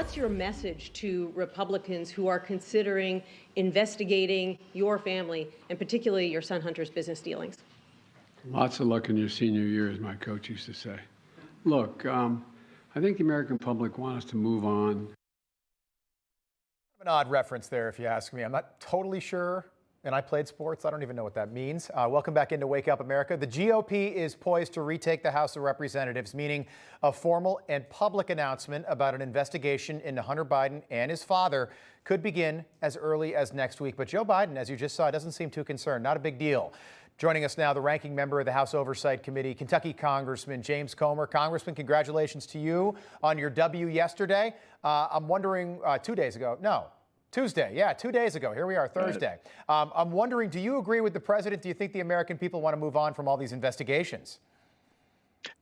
what's your message to Republicans who are considering investigating your family, and particularly your son Hunter's business dealings? Lots of luck in your senior year, as my coach used to say. Look, I think the American public want us to move on. An odd reference there, if you ask me. I'm not totally sure, and I played sports. I don't even know what that means. Welcome back into Wake Up America. The GOP is poised to retake the House of Representatives, meaning a formal and public announcement about an investigation into Hunter Biden and his father could begin as early as next week. But Joe Biden, as you just saw, doesn't seem too concerned. Not a big deal. Joining us now, the ranking member of the House Oversight Committee, Kentucky Congressman James Comer. Congressman, congratulations to you on your W yesterday. I'm wondering, 2 days ago, no, Tuesday, yeah, 2 days ago. Here we are, Thursday. I'm wondering, do you agree with the president? Do you think the American people want to move on from all these investigations?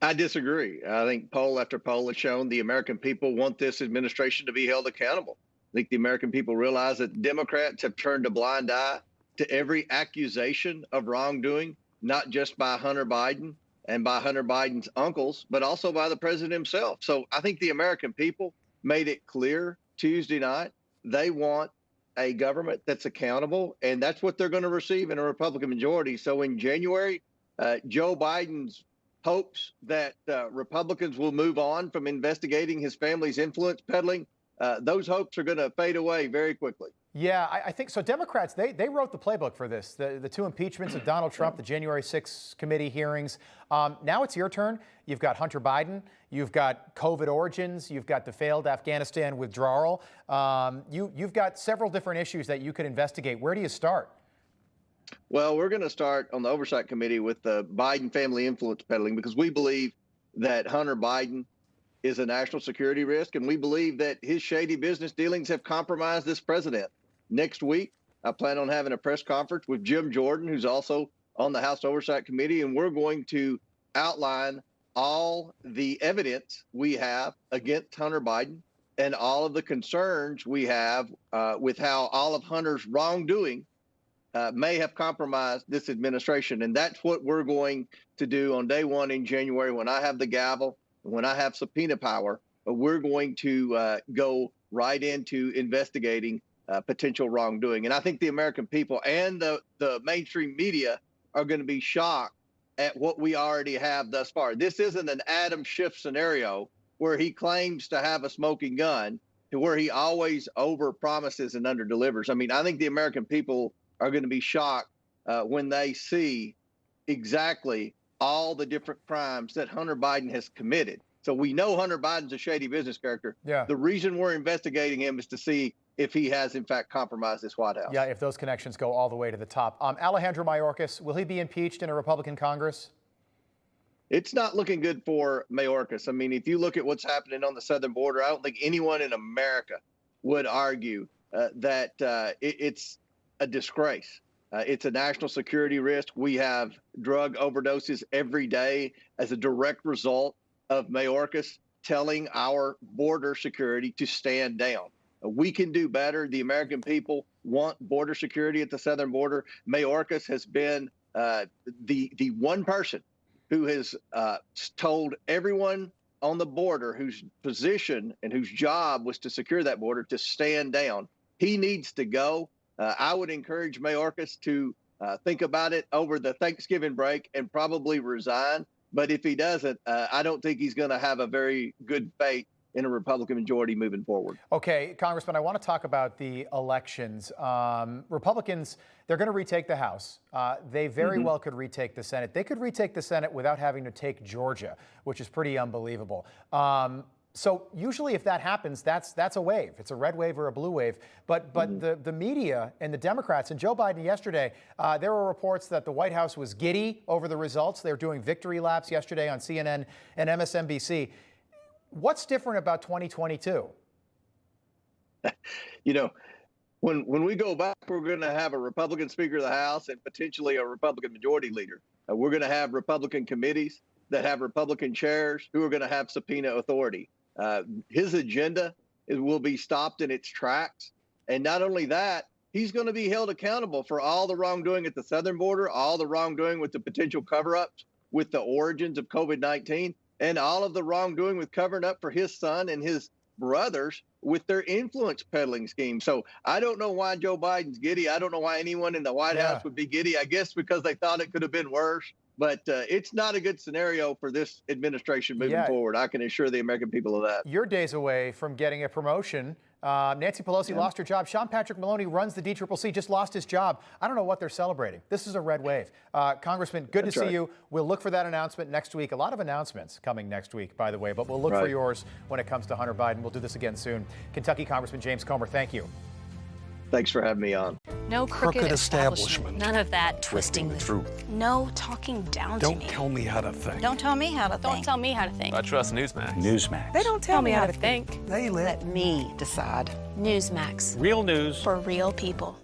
I disagree. I think poll after poll has shown the American people want this administration to be held accountable. I think the American people realize that Democrats have turned a blind eye to every accusation of wrongdoing, not just by Hunter Biden and by Hunter Biden's uncles, but also by the president himself. So I think the American people made it clear Tuesday night they want a government that's accountable, and that's what they're going to receive in a Republican majority. So in January, Joe Biden's hopes that Republicans will move on from investigating his family's influence peddling, those hopes are going to fade away very quickly. Yeah, I think so. Democrats, they wrote the playbook for this. The two impeachments of Donald Trump, the January 6th committee hearings. Now it's your turn. You've got Hunter Biden. You've got COVID origins. You've got the failed Afghanistan withdrawal. You've got several different issues that you could investigate. Where do you start? Well, we're going to start on the Oversight Committee with the Biden family influence peddling, because we believe that Hunter Biden is a national security risk, and we believe that his shady business dealings have compromised this president. Next week, I plan on having a press conference with Jim Jordan, who's also on the House Oversight Committee, and we're going to outline all the evidence we have against Hunter Biden and all of the concerns we have with how all of Hunter's wrongdoing may have compromised this administration. And that's what we're going to do on day one in January when I have the gavel, when I have subpoena power. We're going to go right into investigating potential wrongdoing. And I think the American people and the mainstream media are going to be shocked at what we already have thus far. This isn't an Adam Schiff scenario where he claims to have a smoking gun to where he always over-promises and under-delivers. I mean, I think the American people are going to be shocked when they see exactly all the different crimes that Hunter Biden has committed. So we know Hunter Biden's a shady business character. Yeah. The reason we're investigating him is to see if he has, in fact, compromised this White House. Yeah, if those connections go all the way to the top. Alejandro Mayorkas, will he be impeached in a Republican Congress? It's not looking good for Mayorkas. I mean, if you look at what's happening on the southern border, I don't think anyone in America would argue that it's a disgrace. It's a national security risk. We have drug overdoses every day as a direct result of Mayorkas telling our border security to stand down. We can do better. The American people want border security at the southern border. Mayorkas has been the one person who has told everyone on the border whose position and whose job was to secure that border to stand down. He needs to go. I would encourage Mayorkas to think about it over the Thanksgiving break and probably resign. But if he doesn't, I don't think he's going to have a very good fate in a Republican majority moving forward. Okay, Congressman, I want to talk about the elections. Republicans, they're going to retake the House. They very well could retake the Senate. They could retake the Senate without having to take Georgia, which is pretty unbelievable. So usually if that happens, that's a wave. It's a red wave or a blue wave. But the media and the Democrats and Joe Biden yesterday, there were reports that the White House was giddy over the results. They were doing victory laps yesterday on CNN and MSNBC. What's different about 2022? You know, when we go back, we're going to have a Republican Speaker of the House and potentially a Republican Majority Leader. We're going to have Republican committees that have Republican chairs who are going to have subpoena authority. His agenda will be stopped in its tracks. And not only that, he's going to be held accountable for all the wrongdoing at the southern border, all the wrongdoing with the potential cover-ups with the origins of COVID-19, and all of the wrongdoing with covering up for his son and his brothers with their influence peddling scheme. So I don't know why Joe Biden's giddy. I don't know why anyone in the White House would be giddy. I guess because they thought it could have been worse. But it's not a good scenario for this administration moving forward. I can assure the American people of that. You're days away from getting a promotion. Nancy Pelosi lost her job. Sean Patrick Maloney runs the DCCC, just lost his job. I don't know what they're celebrating. This is a red wave. Congressman, good to see you. We'll look for that announcement next week. A lot of announcements coming next week, by the way, but we'll look for yours when it comes to Hunter Biden. We'll do this again soon. Kentucky Congressman James Comer, thank you. Thanks for having me on. No crooked establishment. None of that twisting the truth. No talking down to me. Don't tell me how to think. Don't tell me how to think. Don't tell me how to think. I trust Newsmax. Newsmax. They don't tell me how to think. They let me decide. Newsmax. real news For real people.